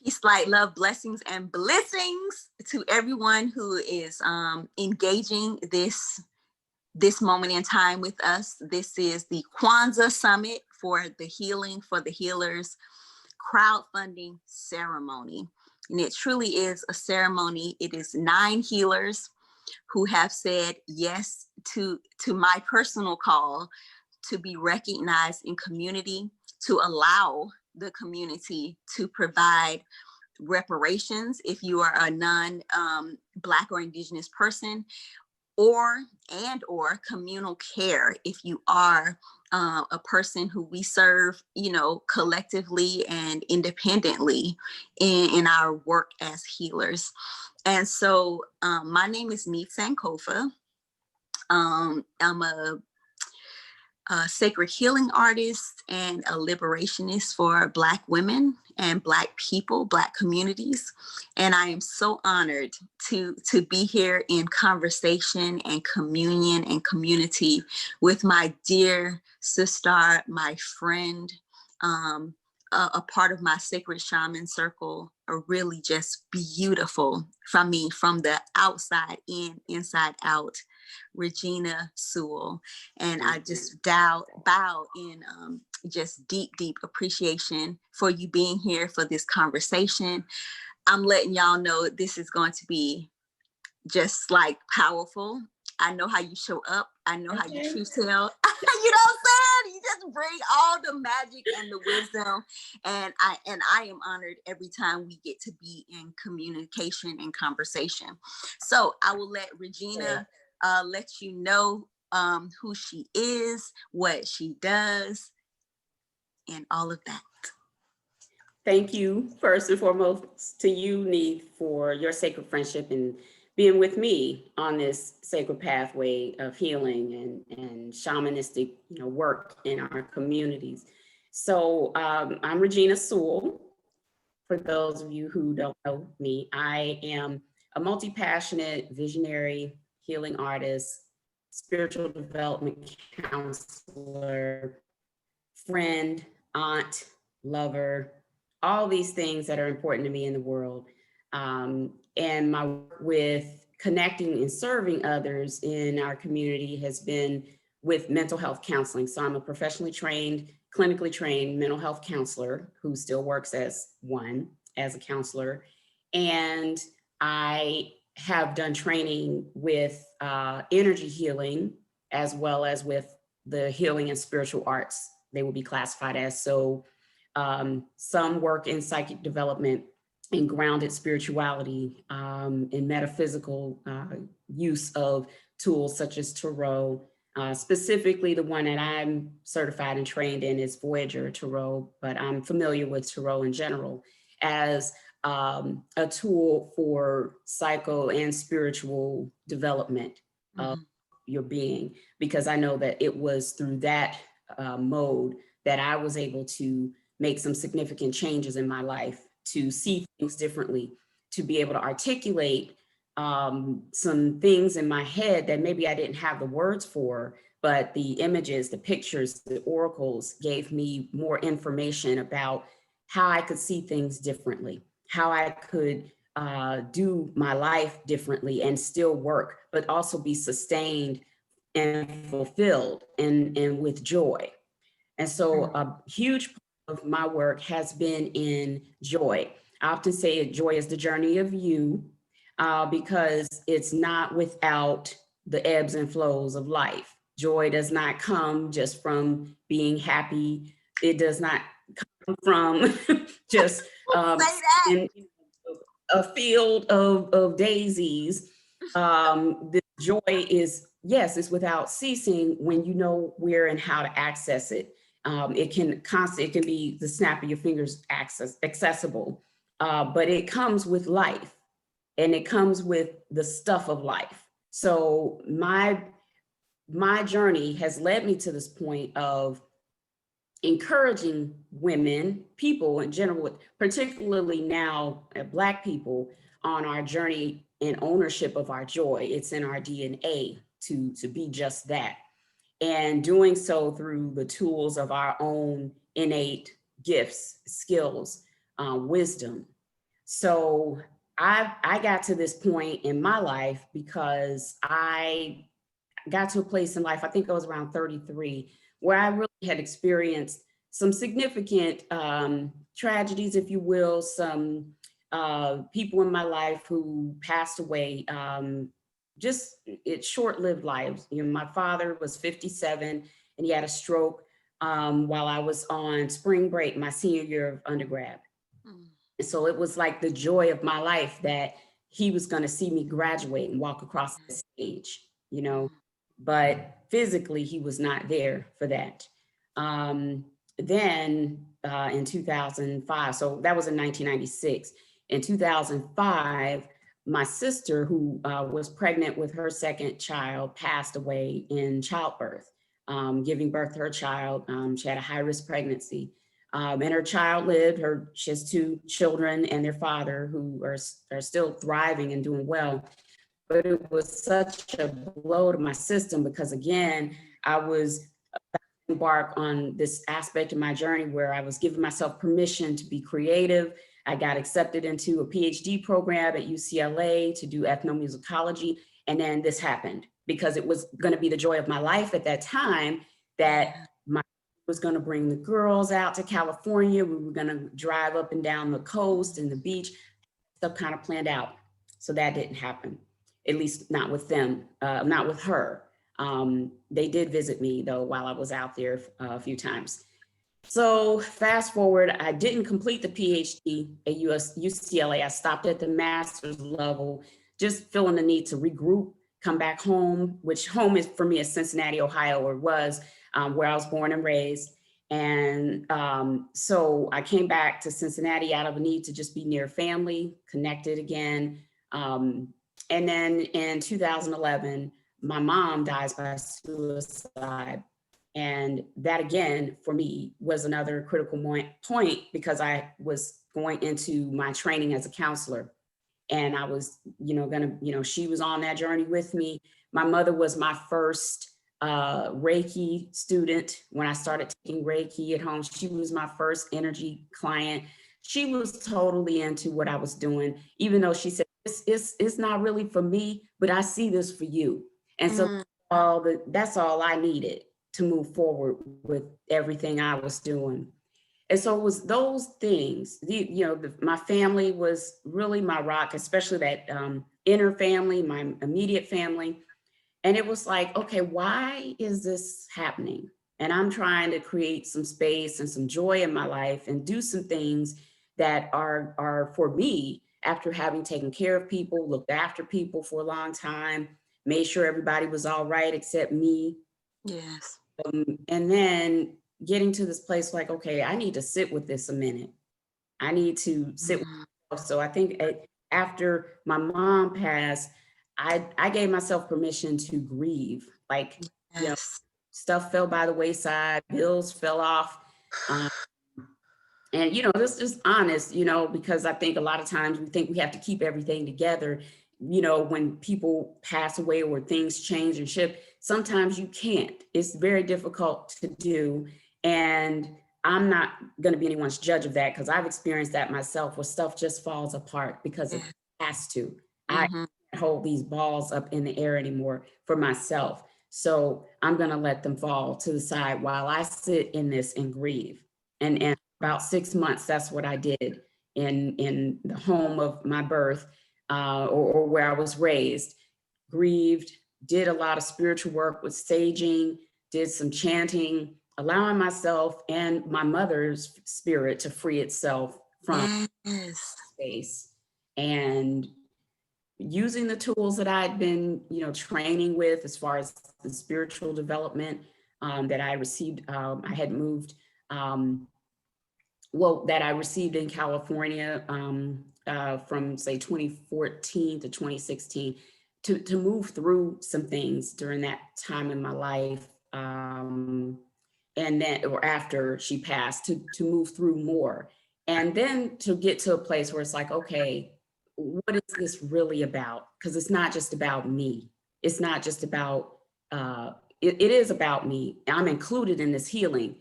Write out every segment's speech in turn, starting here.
Peace, light, love, blessings, and blessings to everyone who is engaging this moment in time with us. This is the Kwanzaa Summit for the Healing for the Healers crowdfunding ceremony. And it truly is a ceremony. It is 9 healers who have said yes to my personal call to be recognized in community, to allow the community to provide reparations if you are a non-Black or Indigenous person, or communal care if you are a person who we serve, collectively and independently in our work as healers. And so my name is Neith Sankofa. I'm a sacred healing artist and a liberationist for Black women and Black people, Black communities. And I am so honored to be here in conversation and communion and community with my dear sister, my friend, a part of my sacred shaman circle, are really just beautiful from me, from the outside in, inside out, Regina Sewell. And I just bow in just deep appreciation for you being here for this conversation. I'm letting y'all know this is going to be just like powerful. I know how you show up. I know how you truth tell. You know what I'm saying? You just bring all the magic and the wisdom. And I am honored every time we get to be in communication and conversation. So I will let Regina let you know who she is, what she does, and all of that. Thank you, first and foremost, to you, Neith, for your sacred friendship and being with me on this sacred pathway of healing and shamanistic, work in our communities. So I'm Regina Sewell. For those of you who don't know me, I am a multi-passionate, visionary, healing artist, spiritual development counselor, friend, aunt, lover, all these things that are important to me in the world. And my work with connecting and serving others in our community has been with mental health counseling. So I'm a professionally trained, clinically trained mental health counselor who still works as a counselor. And I have done training with energy healing, as well as with the healing and spiritual arts, they will be classified as. So some work in psychic development and grounded spirituality, in metaphysical use of tools such as tarot. Specifically, the one that I'm certified and trained in is Voyager Tarot, but I'm familiar with Tarot in general as a tool for psycho and spiritual development of your being, because I know that it was through that mode that I was able to make some significant changes in my life, to see things differently, to be able to articulate some things in my head that maybe I didn't have the words for, but the images, the pictures, the oracles gave me more information about how I could see things differently, how I could do my life differently and still work, but also be sustained and fulfilled and with joy. And so a huge part of my work has been in joy. I often say joy is the journey of you, because it's not without the ebbs and flows of life. Joy does not come just from being happy. It does not come from just in a field of daisies. The joy is, yes, it's without ceasing when you know where and how to access it. It can be the snap of your fingers accessible, but it comes with life and it comes with the stuff of life. So my journey has led me to this point of encouraging women, people in general, particularly now Black people, on our journey and ownership of our joy. It's in our DNA to be just that. And doing so through the tools of our own innate gifts, skills, wisdom, So I got to this point in my life because I got to a place in life, I think I was around 33, where I really had experienced some significant tragedies, if you will, some people in my life who passed away, just it's short-lived lives. You know, my father was 57 and he had a stroke while I was on spring break, my senior year of undergrad. Mm. And so it was like the joy of my life that he was going to see me graduate and walk across the stage, you know, but physically he was not there for that. Then in 2005, so that was in 1996. In 2005, my sister, who was pregnant with her second child, passed away in childbirth, giving birth to her child. She had a high-risk pregnancy. And her child lived. She has two children and their father who are still thriving and doing well. But it was such a blow to my system because, again, I was embark on this aspect of my journey where I was giving myself permission to be creative. I got accepted into a PhD program at UCLA to do ethnomusicology. And then this happened because it was going to be the joy of my life at that time that my was going to bring the girls out to California. We were going to drive up and down the coast and the beach. Stuff kind of planned out. So that didn't happen, at least not with them, not with her. They did visit me though while I was out there a few times. So fast forward, I didn't complete the PhD at UCLA. I stopped at the master's level, just feeling the need to regroup, come back home, which home is for me is Cincinnati, Ohio, or was where I was born and raised. And so I came back to Cincinnati out of a need to just be near family, connected again. And then in 2011, my mom dies by suicide. And that again, for me, was another critical point because I was going into my training as a counselor. And I was, she was on that journey with me. My mother was my first Reiki student when I started taking Reiki at home. She was my first energy client. She was totally into what I was doing, even though she said, it's not really for me, but I see this for you. And so that's all I needed to move forward with everything I was doing. And so it was those things, my family was really my rock, especially that inner family, my immediate family. And it was like, okay, why is this happening? And I'm trying to create some space and some joy in my life and do some things that are for me after having taken care of people, looked after people for a long time, made sure everybody was all right except me. Yes. And then getting to this place like, okay, I need to sit with this a minute. I need to sit with myself. So I think after my mom passed, I gave myself permission to grieve. Like, stuff fell by the wayside, bills fell off. And, this is honest, because I think a lot of times we think we have to keep everything together. When people pass away or things change and shift, sometimes you can't. It's very difficult to do. And I'm not going to be anyone's judge of that because I've experienced that myself where stuff just falls apart because it has to. I can't hold these balls up in the air anymore for myself. So I'm going to let them fall to the side while I sit in this and grieve. And about 6 months, that's what I did in the home of my birth. Or where I was raised, grieved, did a lot of spiritual work with saging, did some chanting, allowing myself and my mother's spirit to free itself from space, and using the tools that I'd been, training with as far as the spiritual development that I received. I had moved, that I received in California from say 2014 to 2016 to move through some things during that time in my life. And then, or after she passed, to move through more. And then to get to a place where it's like, okay, what is this really about? Because it's not just about me. It's not just about, it is about me. I'm included in this healing,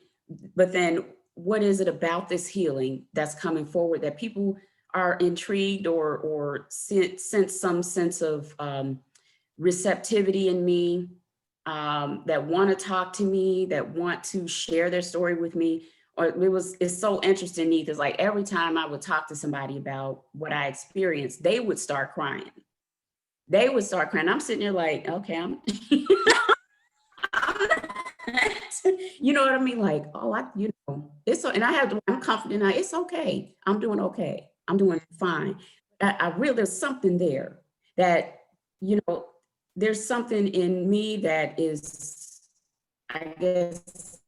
but then what is it about this healing that's coming forward that people are intrigued or sense some sense of receptivity in me, that want to talk to me, that want to share their story with me. Or it's so interesting, Neith, is like every time I would talk to somebody about what I experienced, they would start crying. They would start crying. I'm sitting there like, okay, you know what I mean? Like, oh, it's so, and I'm confident now, it's okay. I'm doing okay. I'm doing fine. I really, there's something there that, there's something in me that is, I guess,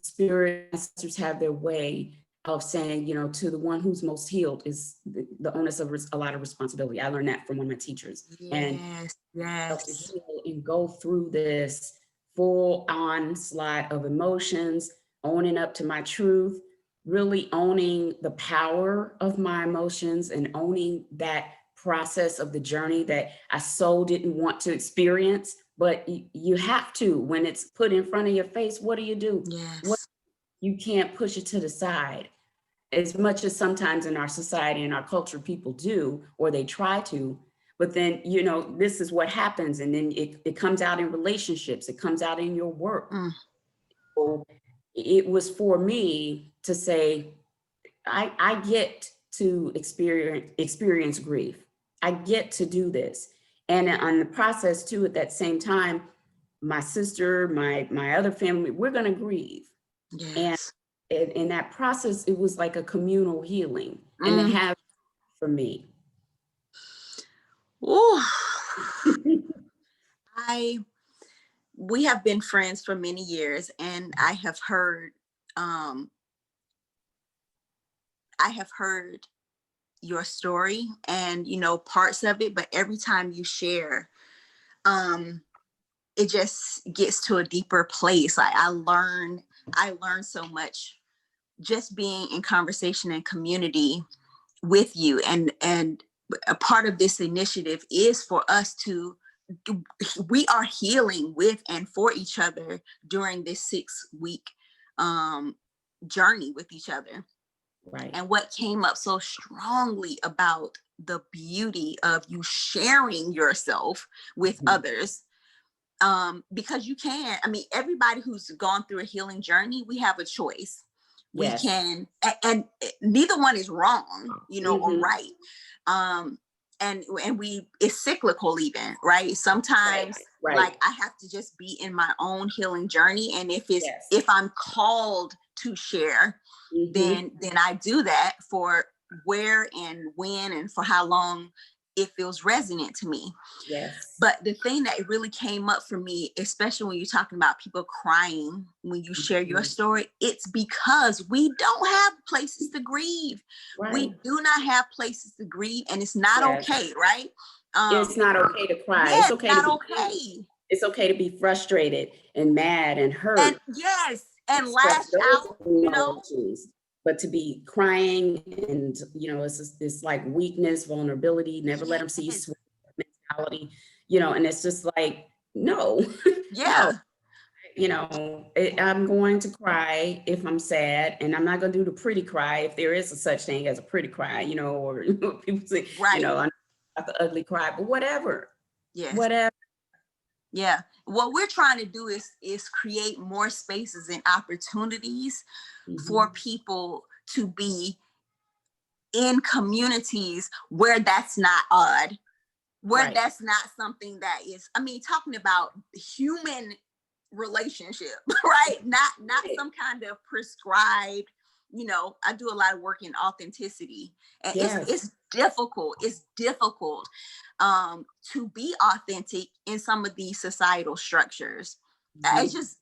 spirit ancestors have their way of saying, to the one who's most healed is the onus of a lot of responsibility. I learned that from one of my teachers. Yes, yes. To heal and go through this full onslaught of emotions, owning up to my truth, really owning the power of my emotions and owning that process of the journey that I so didn't want to experience, but you have to. When it's put in front of your face, what do? Yes. You can't push it to the side. As much as sometimes in our society and our culture people do, or they try to, but then, this is what happens. And then it comes out in relationships, it comes out in your work. So it was for me to say, I get to experience grief. I get to do this. And on the process too, at that same time, my sister, my other family, we're going to grieve. Yes. And in that process, it was like a communal healing. And to have for me. Oh, we have been friends for many years, and I have heard your story and parts of it, but every time you share, it just gets to a deeper place. I learn so much just being in conversation and community with you, and a part of this initiative is for us we are healing with and for each other during this 6-week journey with each other. Right. And what came up so strongly about the beauty of you sharing yourself with others, because you can, everybody who's gone through a healing journey, we have a choice. Yes. We can, and neither one is wrong, or right. And it's cyclical even, right? Sometimes right. Like I have to just be in my own healing journey. And if I'm called to share, then I do that for where and when and for how long it feels resonant to me. Yes. But the thing that really came up for me, especially when you're talking about people crying when you share your story, it's because we don't have places to grieve. Right. We do not have places to grieve, and it's not okay, right? It's not okay to cry. Yeah, it's okay. It's not okay. It's okay to be frustrated and mad and hurt. And yes, and lash out, emotions. But to be crying and, it's like weakness, vulnerability, never let them see you sweat mentality, and it's just like, no. Yeah. No. I'm going to cry if I'm sad, and I'm not going to do the pretty cry if there is a such thing as a pretty cry, or people say, right. I'm not the ugly cry, but whatever. Yes. Whatever. Yeah. What we're trying to do is create more spaces and opportunities for people to be in communities where that's not odd, where that's not something that is, talking about human relationship, right? Not some kind of prescribed, I do a lot of work in authenticity, and it's difficult. It's difficult to be authentic in some of these societal structures. It's just,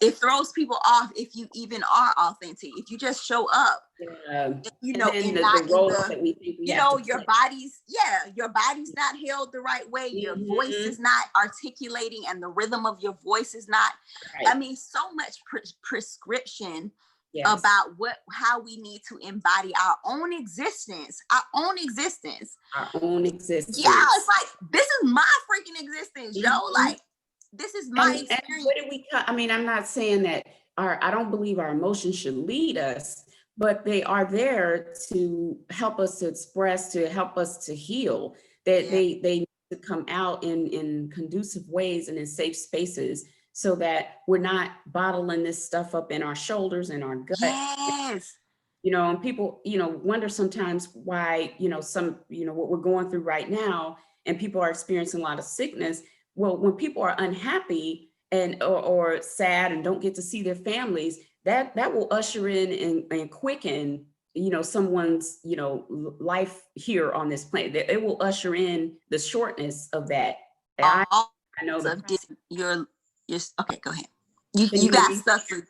it throws people off if you even are authentic. If you just show up, and not the roles that we think we have your body's not held the right way. Your voice is not articulating, and the rhythm of your voice is not. Right. So much prescription about how we need to embody our own existence. Yeah, it's like, this is my freaking existence, yo. Like, this is my experience. And what do we? I'm not saying that I don't believe our emotions should lead us, but they are there to help us to express, to help us to heal. That they need to come out in conducive ways and in safe spaces, so that we're not bottling this stuff up in our shoulders and our gut. Yes. And people, wonder sometimes why, what we're going through right now, and people are experiencing a lot of sickness. Well, when people are unhappy and or sad and don't get to see their families, that will usher in and quicken, someone's, life here on this planet. It will usher in the shortness of that. I know you're okay, go ahead. Can You you got hear me? stuck for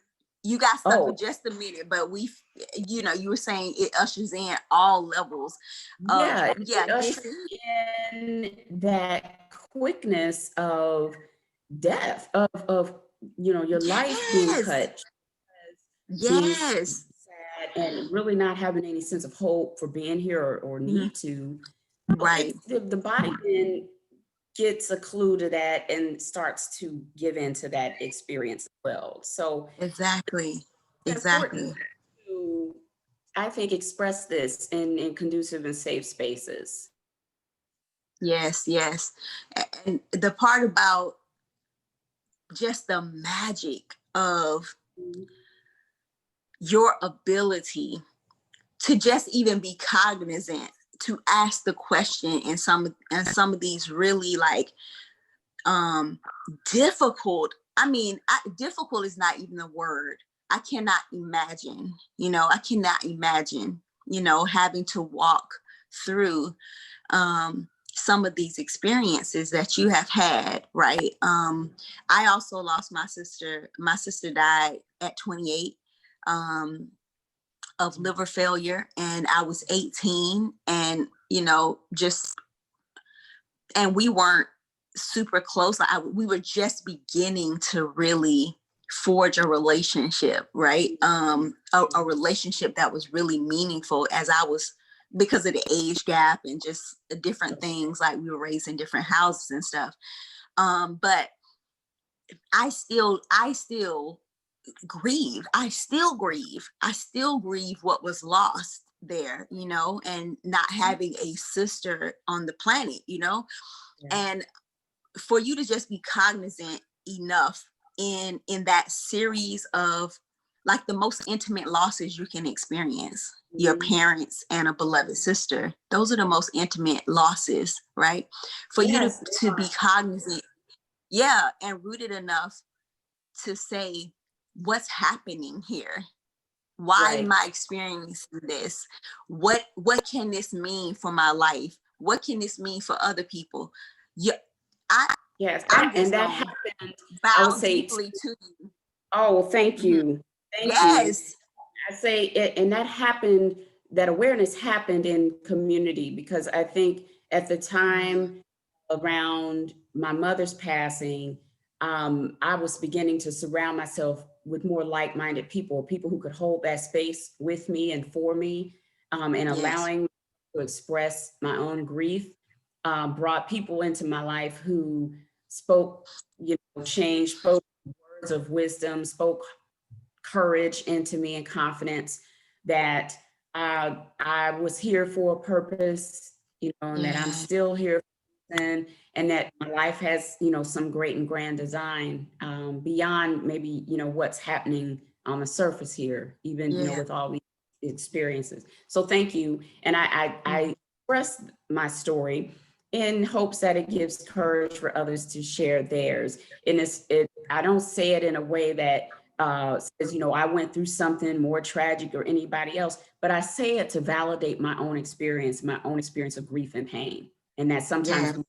Oh, just a minute, but you were saying it ushers in all levels of yeah, it this. ushers in that quickness of death, of your life being Yes. cut, being Yes. sad, and really not having any sense of hope for being here or Mhm. need to. Right. The body then gets a clue to that and starts to give into that experience as well. So Exactly. it's important Exactly. to, I think, express this in conducive and safe spaces. Yes, yes. And the part about just the magic of your ability to just even be cognizant, to ask the question in some of these really like difficult, difficult is not even a word. I cannot imagine, having to walk through some of these experiences that you have had, right? I also lost my sister. My sister died at 28 of liver failure, and I was 18, and and we weren't super close. We were just beginning to really forge a relationship, right? A relationship that was really meaningful, as I was, because of the age gap and just different things, like we were raised in different houses and stuff. But I still grieve. I still grieve what was lost there, and not having a sister on the planet, and for you to just be cognizant enough in that series of like the most intimate losses you can experience, your parents and a beloved sister. Those are the most intimate losses, right? For you to be cognizant, and rooted enough to say, what's happening here? Why am I experiencing this? What can this mean for my life? What can this mean for other people? Yeah, I'm and just that gonna happened. I would bow say, deeply to you. oh, thank Mhm. you, thank you. Yes. I say it, and that happened. That awareness happened in community, because I think at the time around my mother's passing, I was beginning to surround myself with more like-minded people who could hold that space with me and for me, and Yes. allowing me to express my own grief. Brought people into my life who spoke, change, spoke words of wisdom, spoke courage into me and confidence that I was here for a purpose, and that I'm still here and that my life has, some great and grand design beyond maybe, what's happening on the surface here, even, with all these experiences. So thank you. And I express my story in hopes that it gives courage for others to share theirs. And I don't say it in a way that says, I went through something more tragic or anybody else, but I say it to validate my own experience of grief and pain. And that sometimes we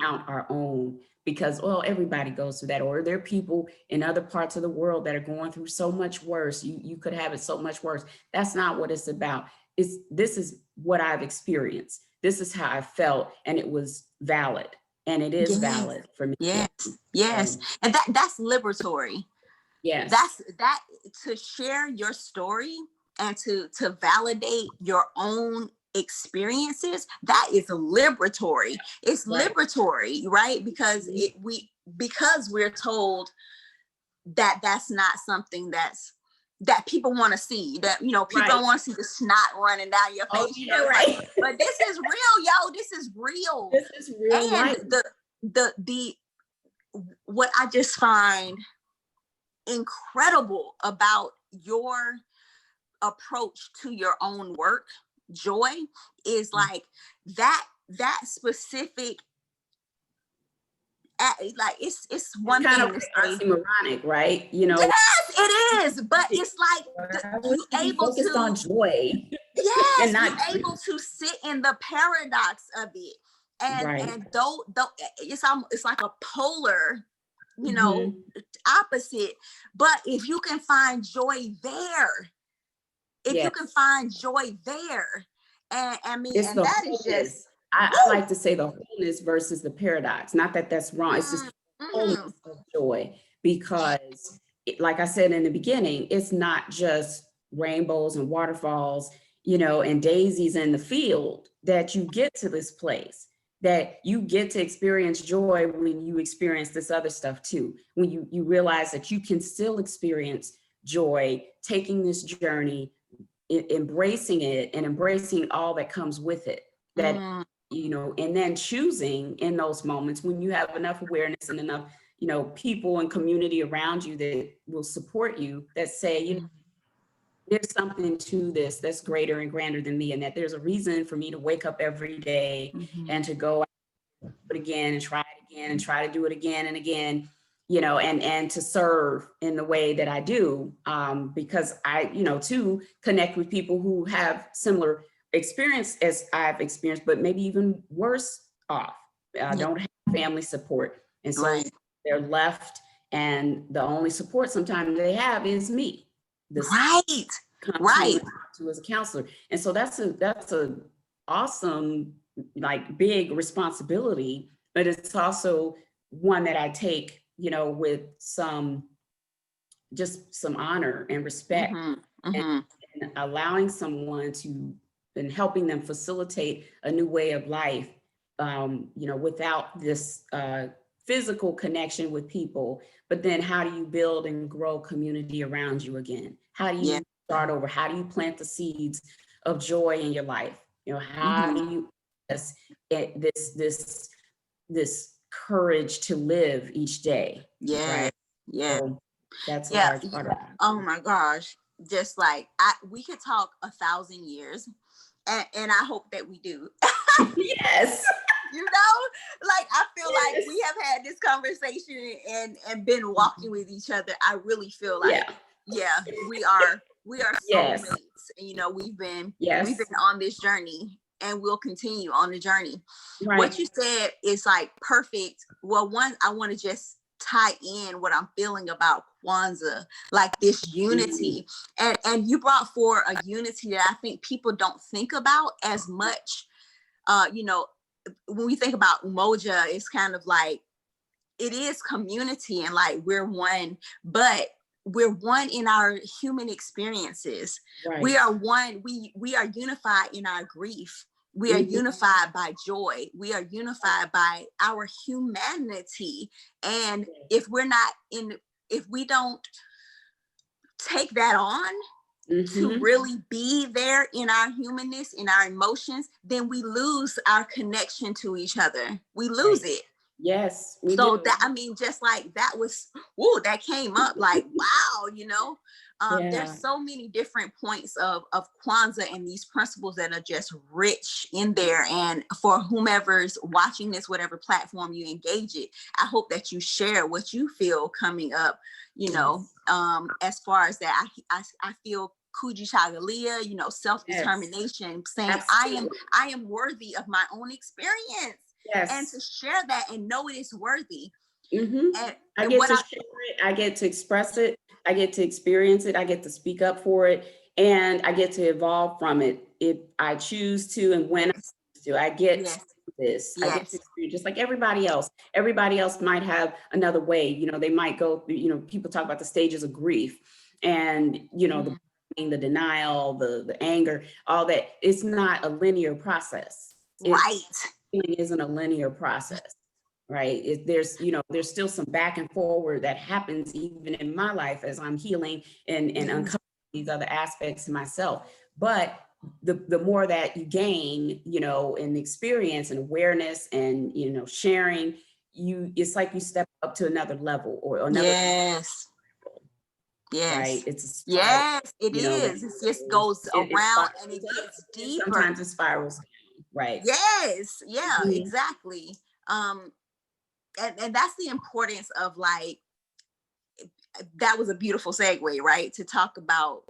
count our own, because, well, everybody goes through that, or there are people in other parts of the world that are going through so much worse. You could have it so much worse. That's not what it's about. This is what I've experienced. This is how I felt, and it was valid, and it is valid for me. Yes. And that's liberatory. Yes. That to share your story and to validate your own experiences, that is liberatory. It's liberatory, right? Because because we're told that that's not something that's that people want to see, that, you know, people don't want to see the snot running down your face. Oh, yeah, right. But this is real, yo. This is real. This is real life. And the what I just find incredible about your approach to your own work, Joy, is like that specific, like it's one kind thing of to say oxymoronic, right? You know, yes, it is, but it's like you able focused to on joy. yes, And not you're able to sit in the paradox of it, and though it's like a polar, you know, opposite. But if you can find joy there, you can find joy there, and I mean, it's and the that wholeness. is just I like to say the wholeness versus the paradox. Not that that's wrong. It's just wholeness of joy, because like I said in the beginning, it's not just rainbows and waterfalls, you know, and daisies in the field that you get to this place, that you get to experience joy when you experience this other stuff too. When you realize that you can still experience joy, taking this journey, embracing it and embracing all that comes with it, that you know, and then choosing in those moments when you have enough awareness and enough, you know, people and community around you that will support you, that say, you know, there's something to this that's greater and grander than me, and that there's a reason for me to wake up every day and to go it again and try it again and try to do it again and again, you know, and to serve in the way that I do, because I, you know, to connect with people who have similar experience as I've experienced, but maybe even worse off, don't have family support. And so they're left, and the only support sometimes they have is me. To as a counselor. And so that's a awesome, like, big responsibility, but it's also one that I take, you know, with some honor and respect, and allowing someone to, and helping them facilitate a new way of life, you know, without this physical connection with people. But then how do you build and grow community around you again? How do you start over? How do you plant the seeds of joy in your life? You know, how do you this courage to live each day? So that's a large part of it. Oh my gosh, just like we could talk 1,000 years, and I hope that we do. Yes. You know, like, I feel like we have had this conversation and been walking with each other. I really feel like, we are soulmates. You know, we've been on this journey, and we'll continue on the journey. What you said is like perfect. Well, one, I want to just tie in what I'm feeling about Kwanzaa, like this unity, and you brought forward a unity that I think people don't think about as much. You know, when we think about Umoja, it's kind of like, it is community, and like we're one, but we're one in our human experiences. We are one. We are unified in our grief. We are unified by joy. We are unified by our humanity. And if we don't take that on, to really be there in our humanness, in our emotions, then we lose our connection to each other. We lose it. Yes. So that, I mean, just like that was, that came up like, wow, you know, there's so many different points of Kwanzaa and these principles that are just rich in there. And for whomever's watching this, whatever platform you engage it, I hope that you share what you feel coming up, you know, as far as that, I feel Kujichagulia, you know, self-determination, saying I am worthy of my own experience, and to share that and know it is worthy. I get to share it, I get to express it, I get to experience it, I get to speak up for it, and I get to evolve from it if I choose to, and when I choose to. I get to do this. I get to experience, just like everybody else. Everybody else might have another way. You know, they might go through, you know, people talk about the stages of grief, and, you know, the denial, the anger, all that. It's not a linear process. Healing isn't a linear process, right? There's still some back and forward that happens even in my life as I'm healing and uncovering these other aspects of myself. But the more that you gain, you know, in experience and awareness and, you know, sharing, it's like you step up to another level or another. Yes. Yes. Right. It's a spiral, Yes, it you know, is. It just goes it around spirals and it up, gets and deeper. sometimes it spirals down. Right. Yes. Yeah, Mhm. exactly. And that's the importance of like, that was a beautiful segue, right? To talk about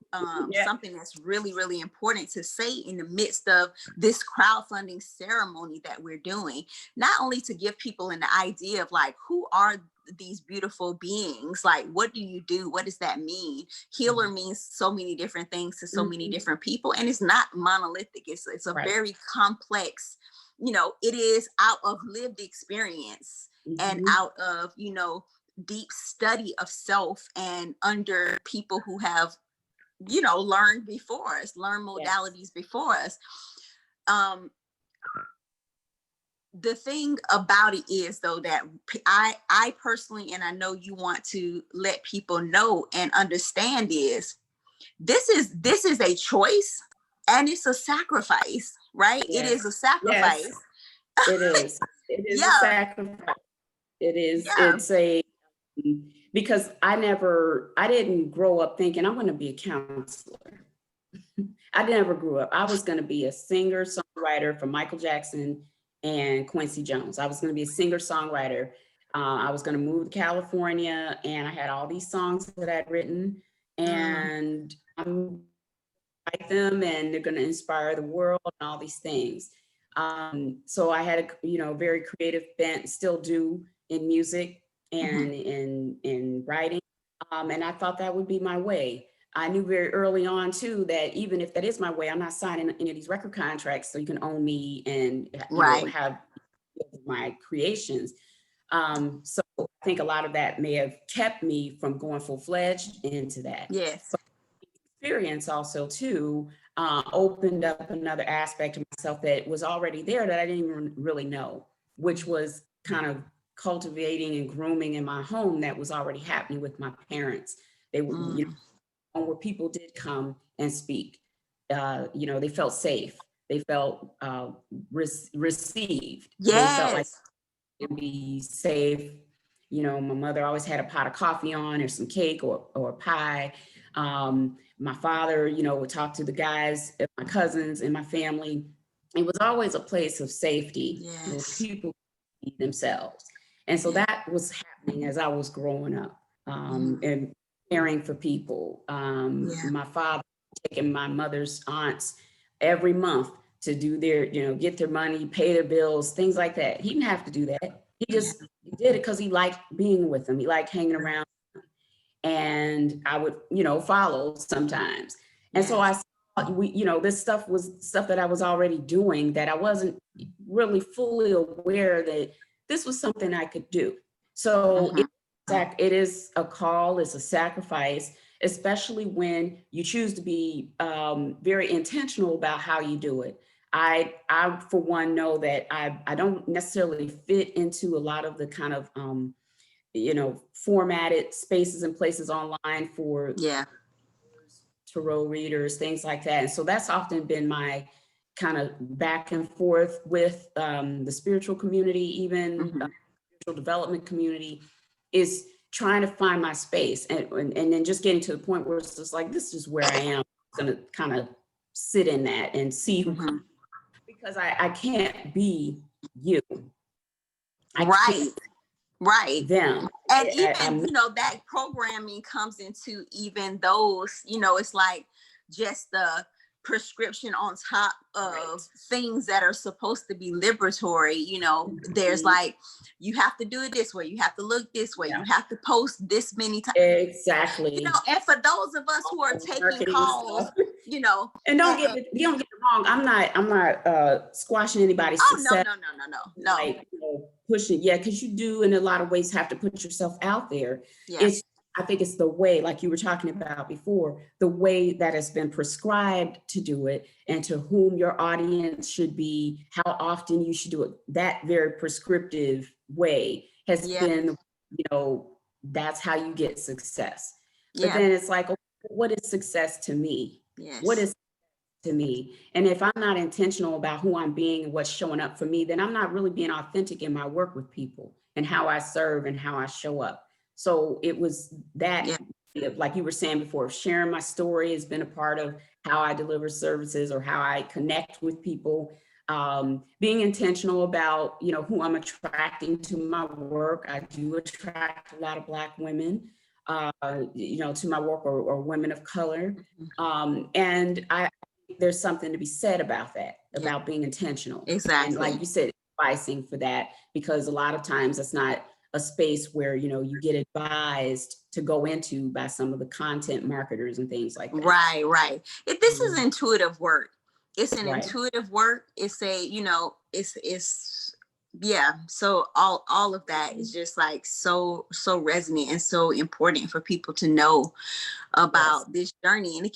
Yeah. something that's really, really important to say in the midst of this crowdfunding ceremony that we're doing, not only to give people an idea of like, who are these beautiful beings? Like, what do you do? What does that mean? Healer means so many different things to so many different people. And it's not monolithic. It's a Right. very complex, you know, it is out of lived experience and out of, you know, deep study of self and under people who have, you know, learned before us, learned modalities before us. The thing about it is though that I personally, and I know you want to let people know and understand, is this is a choice and it's a sacrifice, right? It is a sacrifice. Yes, it is. It is a Yeah. sacrifice. It is. Yeah. It's a, because I didn't grow up thinking I'm going to be a counselor. I never grew up. I was going to be a singer songwriter for Michael Jackson and Quincy Jones. I was going to be a singer songwriter. I was going to move to California, and I had all these songs that I'd written, and I'm write them, and they're going to inspire the world and all these things. So I had a, you know, very creative bent, still do, in music and in writing. And I thought that would be my way. I knew very early on too that even if that is my way, I'm not signing any of these record contracts so you can own me and, you know, have my creations. So I think a lot of that may have kept me from going full-fledged into that. Yes. But experience also too opened up another aspect of myself that was already there that I didn't even really know, which was kind of cultivating and grooming in my home that was already happening with my parents. They were, you know, where people did come and speak. You know, they felt safe. They felt received. They felt like they could be safe. You know, my mother always had a pot of coffee on or some cake or pie. My father, you know, would talk to the guys, my cousins and my family. It was always a place of safety where people could be themselves. And so that was happening as I was growing up and caring for people. My father taking my mother's aunts every month to do their, you know, get their money, pay their bills, things like that. He didn't have to do that. He just did it because he liked being with them. He liked hanging around. And I would, you know, follow sometimes. And so I saw, you know, this stuff was stuff that I was already doing that I wasn't really fully aware that this was something I could do. So it is a call, it's a sacrifice, especially when you choose to be very intentional about how you do it. I for one, know that I don't necessarily fit into a lot of the kind of, you know, formatted spaces and places online for tarot readers, things like that. And so that's often been my kind of back and forth with the spiritual community, even spiritual development community, is trying to find my space and then just getting to the point where it's just like, this is where I am. I'm going to kind of sit in that and see who comes, because I can't be you. Right. Them. And even, you know, that programming comes into even those, you know, it's like just the prescription on top of things that are supposed to be liberatory. You know, there's like, you have to do it this way, you have to look this way, you have to post this many times. Exactly. You know, and for those of us who are taking calls, you know, and don't get it wrong. I'm not squashing anybody's success. No. Like, you know, pushing, because you do in a lot of ways have to put yourself out there. I think it's the way, like you were talking about before, the way that has been prescribed to do it and to whom your audience should be, how often you should do it. That very prescriptive way has been, you know, that's how you get success. But then it's like, what is success to me? Yes. What is to me? And if I'm not intentional about who I'm being and what's showing up for me, then I'm not really being authentic in my work with people and how I serve and how I show up. So it was that, like you were saying before, sharing my story has been a part of how I deliver services or how I connect with people. Being intentional about, who I'm attracting to my work. I do attract a lot of Black women, to my work, or women of color. And there's something to be said about that, about being intentional. Exactly. And like you said, advising for that, because a lot of times it's not a space where, you get advised to go into by some of the content marketers and things like that. Right. This is intuitive work. It's an Right. intuitive work. It's so all of that is just like so resonant and so important for people to know about this journey. And it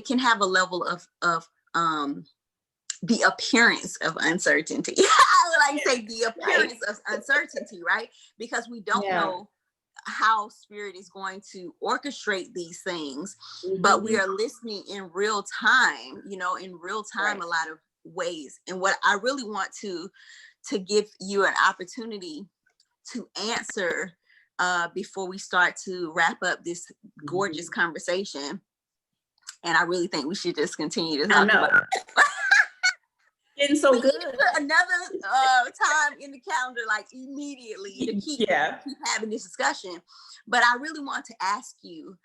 can have a level of the appearance of uncertainty. I would like to say the appearance of uncertainty, right? Because we don't know how spirit is going to orchestrate these things, but we are listening in real time, a lot of ways. And what I really want to give you an opportunity to answer before we start to wrap up this gorgeous conversation. And I really think we should just continue to talk about it. Getting so good. Another time in the calendar, like immediately, to keep having this discussion. But I really want to ask you,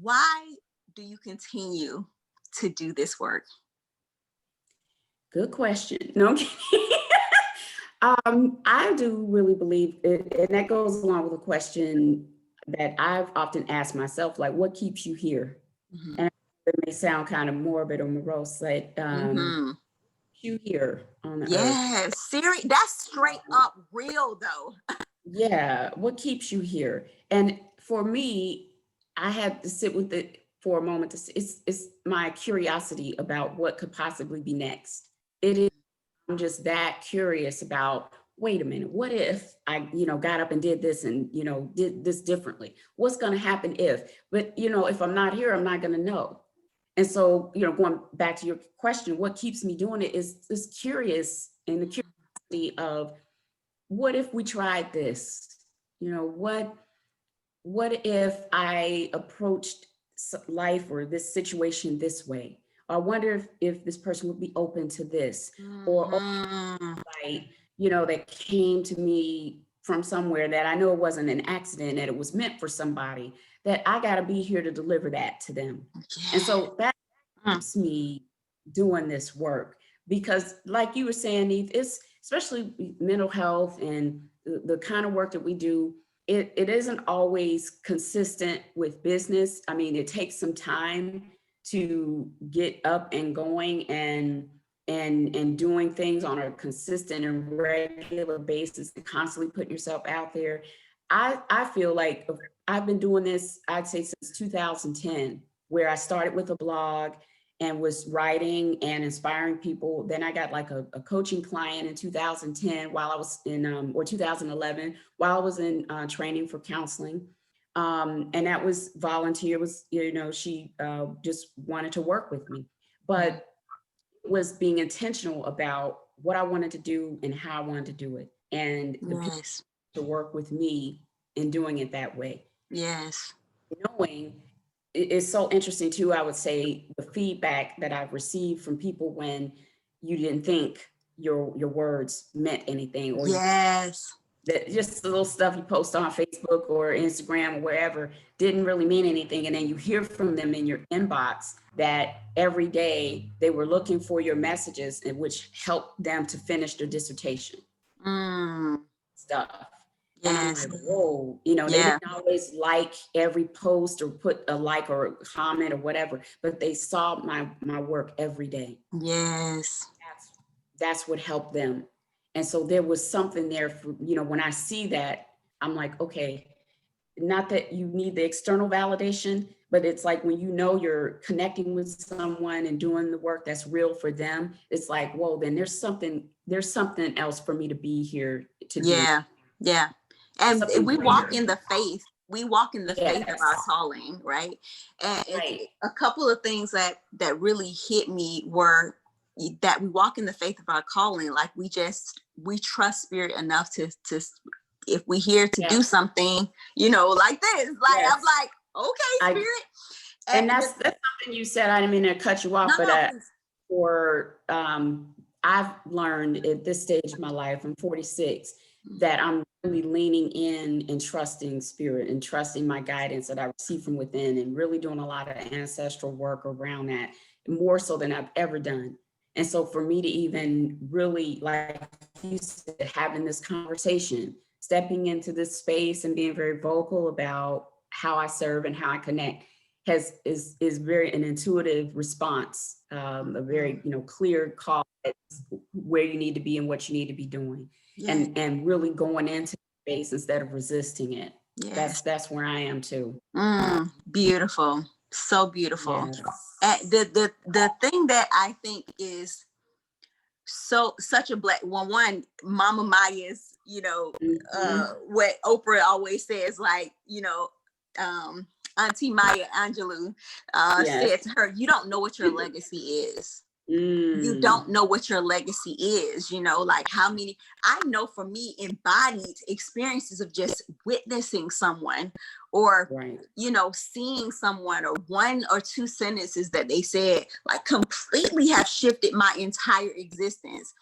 why do you continue to do this work? Good question. No, I'm kidding. I do really believe it, and that goes along with a question that I've often asked myself, like, what keeps you here? And it may sound kind of morbid or morose, but you here on the earth. Serious. That's straight up real though. What keeps you here? And for me, I had to sit with it for a moment. It's my curiosity about what could possibly be next. I'm just that curious about, wait a minute, what if I, got up and did this and, did this differently? What's going to happen if? But, if I'm not here, I'm not going to know. And so, going back to your question, what keeps me doing it is this curious and the curiosity of, what if we tried this? What if I approached life or this situation this way? I wonder if this person would be open to this, or like, that came to me from somewhere that I know it wasn't an accident, that it was meant for somebody, that I got to be here to deliver that to them. And so that keeps me doing this work, because like you were saying, Eve, it's especially mental health and the kind of work that we do, it isn't always consistent with business. I mean, it takes some time to get up and going and doing things on a consistent and regular basis, and constantly putting yourself out there. I feel like I've been doing this, I'd say, since 2010, where I started with a blog and was writing and inspiring people. Then I got like a coaching client in 2010 while I was in, or 2011, while I was in training for counseling. And that was volunteer, she just wanted to work with me, but it was being intentional about what I wanted to do and how I wanted to do it. And the people to work with me in doing it that way. Knowing, it's so interesting too, I would say, the feedback that I've received from people when you didn't think your words meant anything, or that just the little stuff you post on Facebook or Instagram or wherever didn't really mean anything. And then you hear from them in your inbox that every day they were looking for your messages, and which helped them to finish their dissertation stuff. And I'm like, whoa, they didn't always like every post or put a like or a comment or whatever, but they saw my work every day. That's what helped them. And so there was something there for, when I see that, I'm like, okay, not that you need the external validation, but it's like when you're connecting with someone and doing the work that's real for them, it's like, whoa, then there's something else for me to be here to do. And we walk in the faith we walk in the faith of our Yes. calling, right? And Right. a couple of things that really hit me were that we walk in the faith of our calling, like we trust spirit enough to if we here to do Yes. something, you know, like this, like Yes. I'm like, okay, spirit. And that's something you said. I didn't mean to cut you off, No, but please. I've learned at this stage of my life, I'm 46, that I'm really leaning in and trusting spirit and trusting my guidance that I receive from within, and really doing a lot of ancestral work around that, more so than I've ever done. And so for me to even really, like you said, having this conversation, stepping into this space and being very vocal about how I serve and how I connect is very an intuitive response, a very, you know, clear call at where you need to be and what you need to be doing, Yes. and really going into space instead of resisting it. Yes. That's where I am too. Beautiful. So beautiful. Yes. And the thing that I think is such a one, Mama Maya's, you know, what Oprah always says, like, you know, Auntie Maya Angelou said to her, you don't know what your legacy is. You don't know what your legacy is, you know, like how many, I know for me, embodied experiences of just witnessing someone or, you know, seeing someone, or one or two sentences that they said, like completely have shifted my entire existence.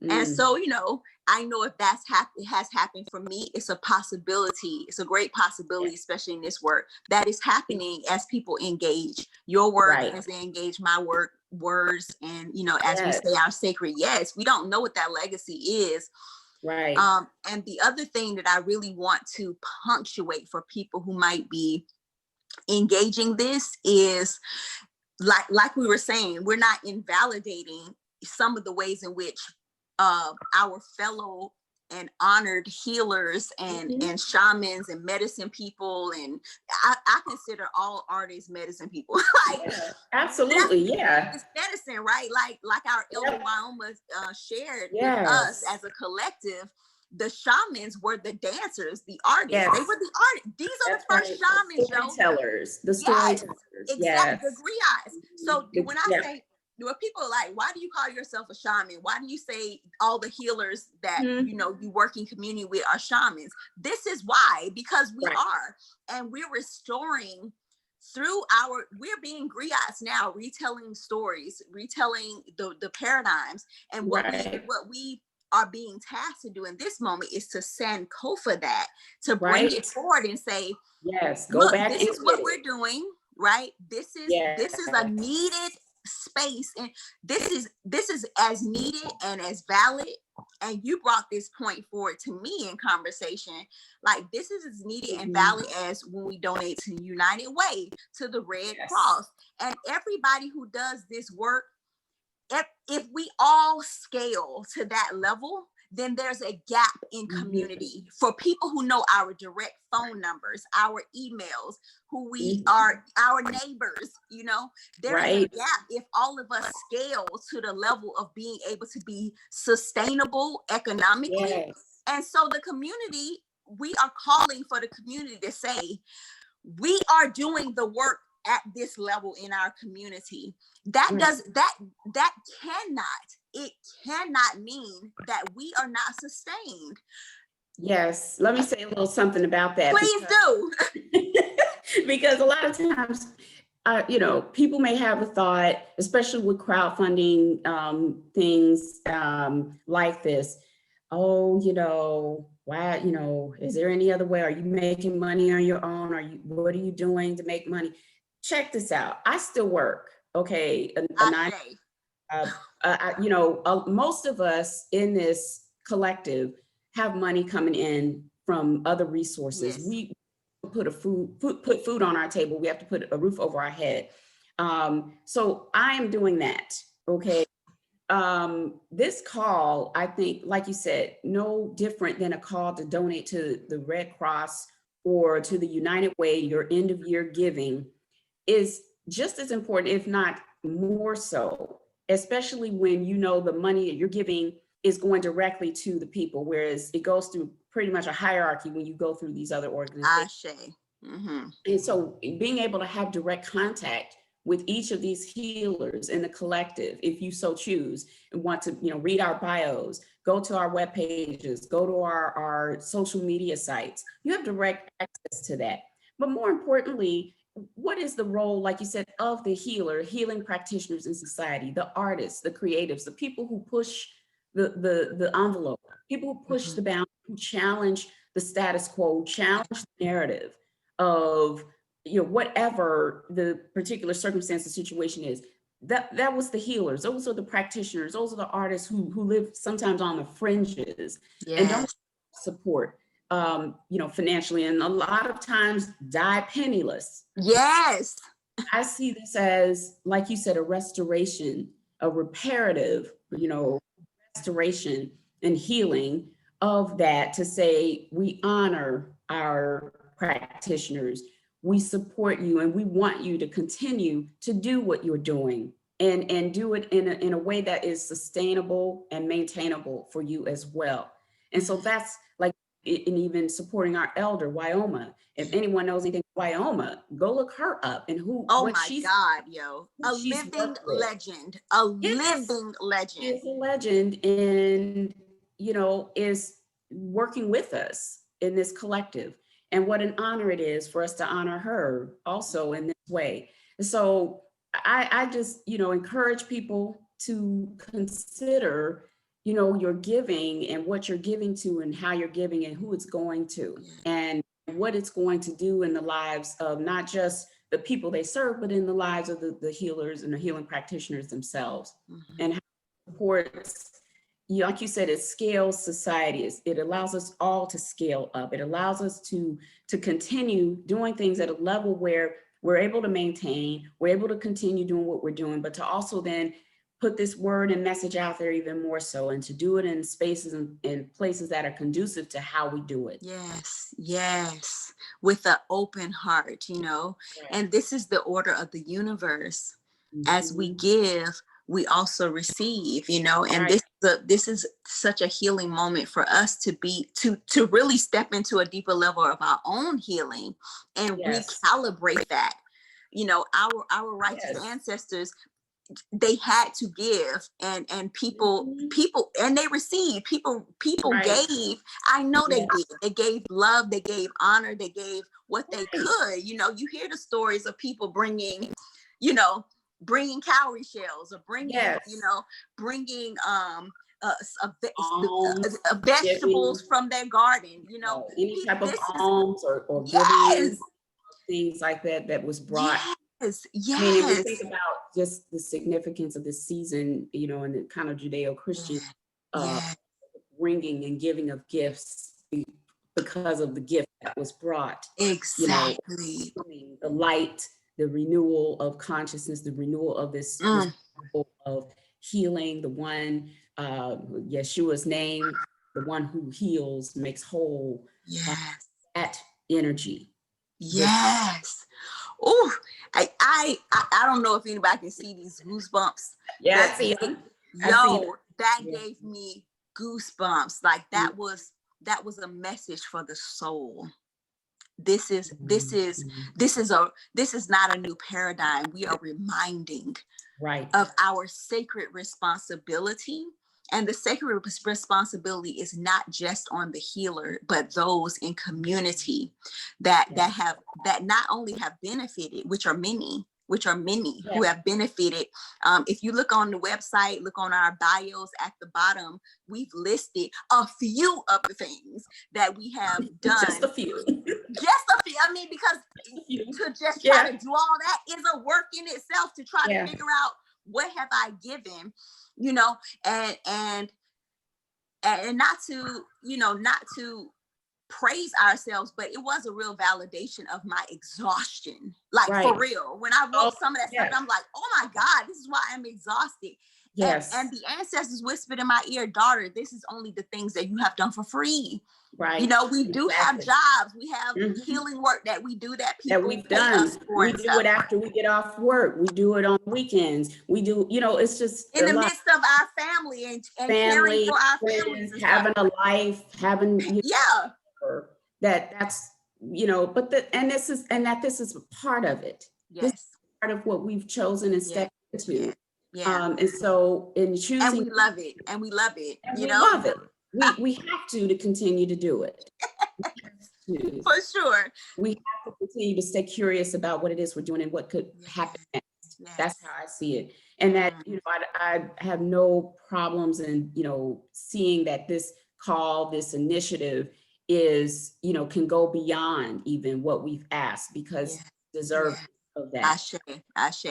And so, you know, I know if that's has happened for me, it's a possibility. It's a great possibility, especially in this work, that is happening as people engage your work, as they engage my work, words, and, you know, as we say our sacred yes. We don't know what that legacy is. Right. And the other thing that I really want to punctuate for people who might be engaging this is, like we were saying, we're not invalidating some of the ways in which our fellow and honored healers and shamans and medicine people, and I consider all artists medicine people. Like, absolutely, it's medicine, right? Like our Elder Wyoma shared with us as a collective. The shamans were the dancers, the artists. They were the artists. These are the first shamans, storytellers, the storytellers. Exactly, the griots. So when I say, when people are like, why do you call yourself a shaman? Why do you say all the healers that you know you work in community with are shamans? This is why, because we are, and we're restoring through we're being griots now, retelling stories, retelling the paradigms, and what we are being tasked to do in this moment is to send Kofa that, to bring it forward and say, go back. This is what we're doing, right? This is a needed space, and this is as needed and as valid. And you brought this point forward to me in conversation, like this is as needed and valid as when we donate to United Way, to the Red Cross, and everybody who does this work. If we all scale to that level, then there's a gap in community for people who know our direct phone numbers, our emails, who we are, our neighbors, you know, there is a gap if all of us scale to the level of being able to be sustainable economically. And so the community, we are calling for the community to say, we are doing the work at this level in our community. That cannot mean that we are not sustained. Yes, let me say a little something about that. Please do. Because a lot of times, you know, people may have a thought, especially with crowdfunding things like this. Oh, you know, why, you know, is there any other way? Are you making money on your own? What are you doing to make money? Check this out. I still work. Okay. You know, most of us in this collective have money coming in from other resources. We put food on our table. We have to put a roof over our head. So I am doing that. Okay. This call, I think, like you said, no different than a call to donate to the Red Cross or to the United Way, your end of year giving, is just as important, if not more so, especially when you know the money that you're giving is going directly to the people, whereas it goes through pretty much a hierarchy when you go through these other organizations. And so being able to have direct contact with each of these healers in the collective, if you so choose, and want to, read our bios, go to our web pages, go to our social media sites, you have direct access to that. But more importantly, what is the role, like you said, of the healing practitioners in society, the artists, the creatives, the people who push the envelope, people who push the boundary, who challenge the status quo, challenge the narrative of, whatever the particular circumstance or situation is. That was the healers. Those are the practitioners. Those are the artists who live sometimes on the fringes and don't support, financially, and a lot of times die penniless. Yes. I see this as, like you said, a restoration, a reparative, restoration and healing of that, to say we honor our practitioners, we support you, and we want you to continue to do what you're doing, and do it in a way that is sustainable and maintainable for you as well. And so that's like, and even supporting our elder, Wyoma. If anyone knows anything about Wyoma, go look her up and God, yo. A living legend. A living legend. She's a legend, and, is working with us in this collective. And what an honor it is for us to honor her also in this way. And so I just, encourage people to consider, your giving and what you're giving to, and how you're giving, and who it's going to, and what it's going to do in the lives of not just the people they serve, but in the lives of the healers and the healing practitioners themselves. And how it supports, like you said, it scales society. It allows us all to scale up. It allows us to continue doing things at a level where we're able to maintain, we're able to continue doing what we're doing, but to also then put this word and message out there even more so, and to do it in spaces and places that are conducive to how we do it. Yes. With an open heart, and this is the order of the universe. As we give, we also receive, and this is such a healing moment for us to really step into a deeper level of our own healing and recalibrate that. Our righteous ancestors, they had to give, and people and they received. People gave. I know they did. They gave love, they gave honor, they gave what they could. You hear the stories of people bringing cowrie shells, or bringing bringing vegetables from their garden, any type of alms or giving, things like that was brought. Yes. I mean, if you think about just the significance of this season, and the kind of Judeo-Christian bringing and giving of gifts because of the gift that was brought. Exactly. The light, the renewal of consciousness, the renewal of this of healing, the one, Yeshua's name, the one who heals, makes whole. That energy. Yes. Oh, I don't know if anybody can see these goosebumps. I see them. That gave me goosebumps. Like that was a message for the soul. This is not a new paradigm. We are reminding of our sacred responsibility. And the sacred responsibility is not just on the healer, but those in community that not only have benefited, which are many who have benefited. If you look on the website, look on our bios at the bottom, we've listed a few of the things that we have done. Just a few. I mean, because to just try to do all that is a work in itself, to try to figure out what have I given, and not to praise ourselves, but it was a real validation of my exhaustion. For real. When I wrote some of that stuff, I'm like, oh my God, this is why I'm exhausted. And the ancestors whispered in my ear, daughter, this is only the things that you have done for free. We do have jobs, we have healing work that we do that people we've done. We do it after we get off work. We do it on weekends. We do, it's just in the midst of our family and caring for our families, having a life, having that's you know, but this is part of it. This is Yes. part of what we've chosen and stepped into. Yeah. Yeah. And so in And choosing, we love it. And we love it. and You we know, love it. We have to continue to do it. for sure. We have to continue to stay curious about what it is we're doing and what could happen next. Yes. That's how I see it. And that, you know, I have no problems in, you know, seeing that this call, this initiative is, you know, can go beyond even what we've asked, because deserve of that. Ashe.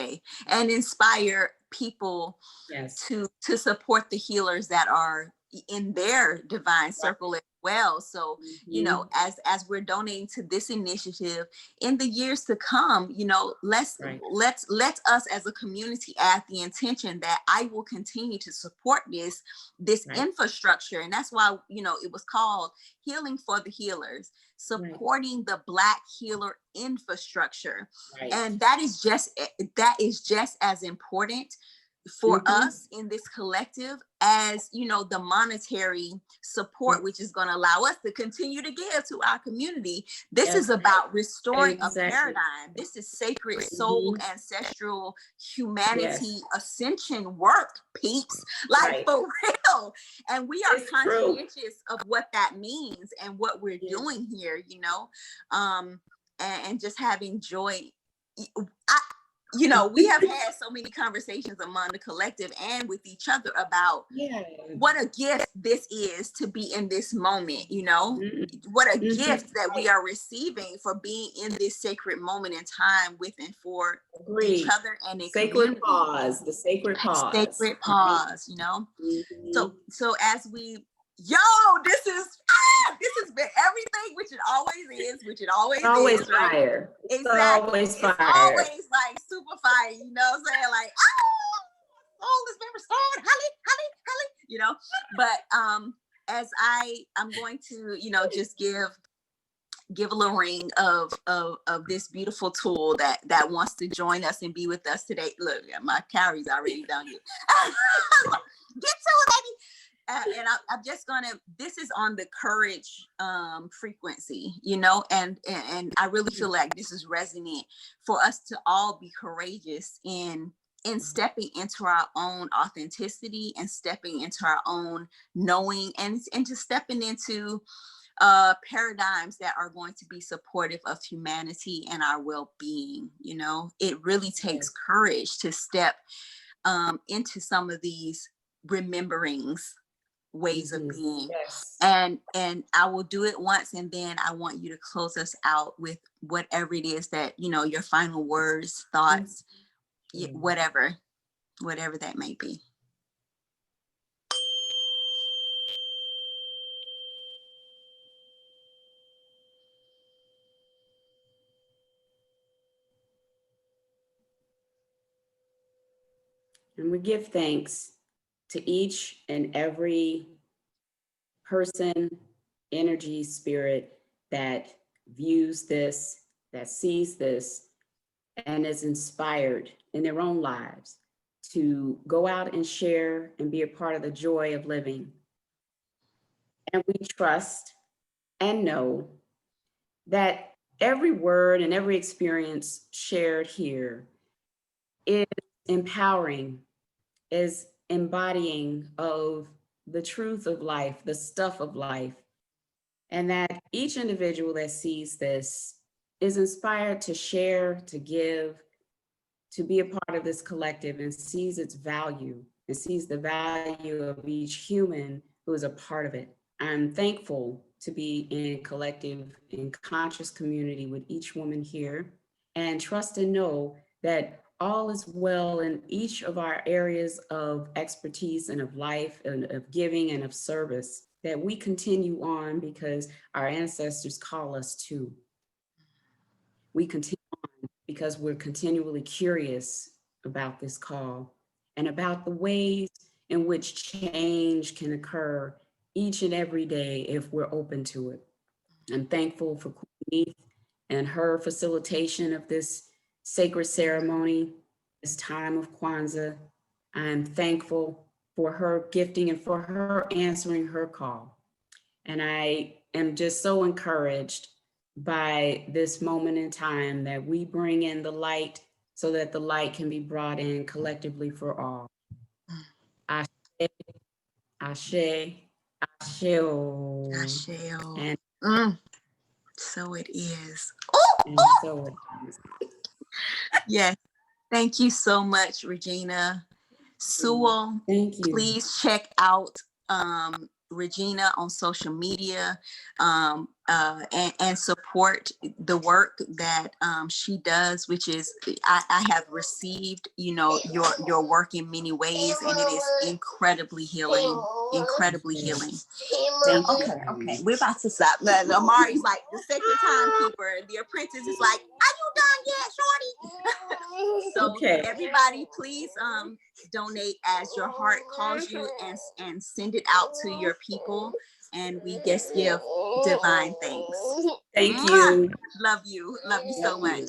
And inspire people Yes. to support the healers that are in their divine circle as well. So, you know, as we're donating to this initiative in the years to come, you know, let us as a community add the intention that I will continue to support this infrastructure. And that's why, you know, it was called Healing for the Healers, supporting the Black healer infrastructure. And that is just as important for us in this collective as, you know, the monetary support, which is going to allow us to continue to give to our community. This is about restoring a paradigm. This is sacred soul, ancestral humanity, ascension work, peeps, like for real. And we are conscientious of what that means and what we're doing here, you know, and just having joy. You know, we have had so many conversations among the collective and with each other about what a gift this is to be in this moment, you know, what a gift that we are receiving for being in this sacred moment in time with and for each other and in sacred pause, the sacred pause. Sacred pause, you know. So as we, this has been everything, which it always is, fire. Right? Exactly. It's always like super fire, you know what I'm saying? Like, soul has been restored, holly, you know. But as I'm going to, you know, just give a little ring of this beautiful tool that wants to join us and be with us today. Look, my calories already down here. Get to it, baby. And I'm just this is on the courage frequency, you know, and I really feel like this is resonant for us to all be courageous in stepping into our own authenticity and stepping into our own knowing and into stepping into paradigms that are going to be supportive of humanity and our well-being. You know, it really takes courage to step into some of these rememberings, ways of being. And I will do it once, and then I want you to close us out with whatever it is that, you know, your final words, thoughts, whatever that may be. And we give thanks to each and every person, energy, spirit that views this, that sees this, and is inspired in their own lives to go out and share and be a part of the joy of living. And we trust and know that every word and every experience shared here is empowering, is embodying of the truth of life, the stuff of life, and that each individual that sees this is inspired to share, to give, to be a part of this collective, and sees its value and sees the value of each human who is a part of it. I'm thankful to be in collective, in conscious community with each woman here, and trust and know that all is well in each of our areas of expertise and of life and of giving and of service, that we continue on because our ancestors call us to. We continue on because we're continually curious about this call and about the ways in which change can occur each and every day if we're open to it. I'm thankful for Queen Neith and her facilitation of this sacred ceremony, this time of Kwanzaa. I'm thankful for her gifting and for her answering her call. And I am just so encouraged by this moment in time, that we bring in the light so that the light can be brought in collectively for all. Ashe, ashe, asheo. Asheo. And, So it is. and so it is. Yes. Thank you so much, Regina Sewell. Thank you. Please check out Regina on social media and support the work that she does, which is I have received, you know, your work in many ways, and it is incredibly healing, incredibly healing. Okay, we're about to stop. Amari's like the sacred timekeeper. The apprentice is like, "Are you done yet, shorty?" So Okay. everybody, please donate as your heart calls you, and send it out to your people, and we just give divine thanks. Thank you. Love you so much.